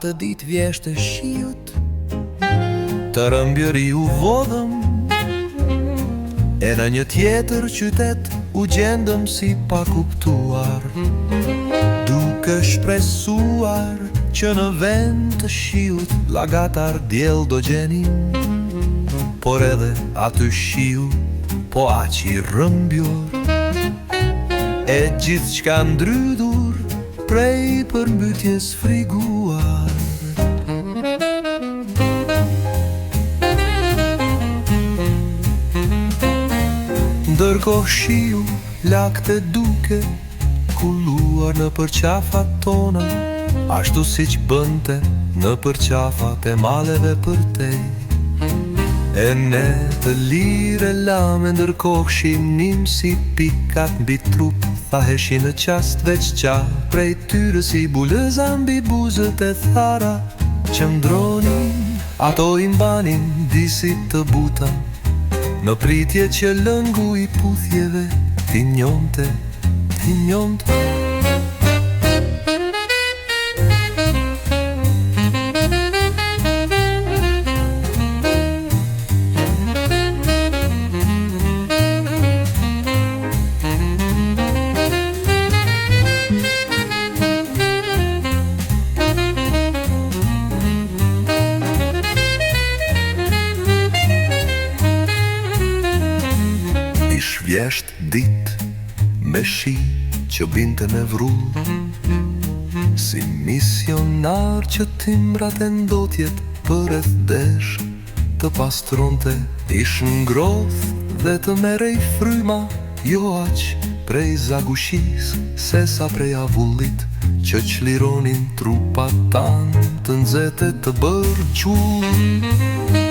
Atë dit vjeshte shiut, të rëmbjëri u vodhëm, e në një tjetër qytet u gjendëm si pa kuptuar, duke shpresuar që në vend të shiut lagatar djel do gjenim, por edhe aty shiu po aq i rëmbjur, e gjithë qka ndrydur prej përmbytjes friguar. Ndërkohë shiu lakte duke kulluar në përqafat tona, ashtu si që bënte në përqafat e maleve përtej. E ne të lire lame ndërkohë shinim si pikat mbi trup, thaheshin në qast veç qa prej tyre si bulëza mbi buzët e thara që ndronin, ato i mbanin disit të buta në pritje që lëngu i puthjeve ti njonte, ti njonte. Vjesht dit me shi që binte me vrull, si misionar që timrat e ndotjet për e desh të pastronte. Ish ngroth dhe të merej fryma, jo aq prej zagushis se sa prej avullit që qlironin trupa tan të nxete të bërë qull.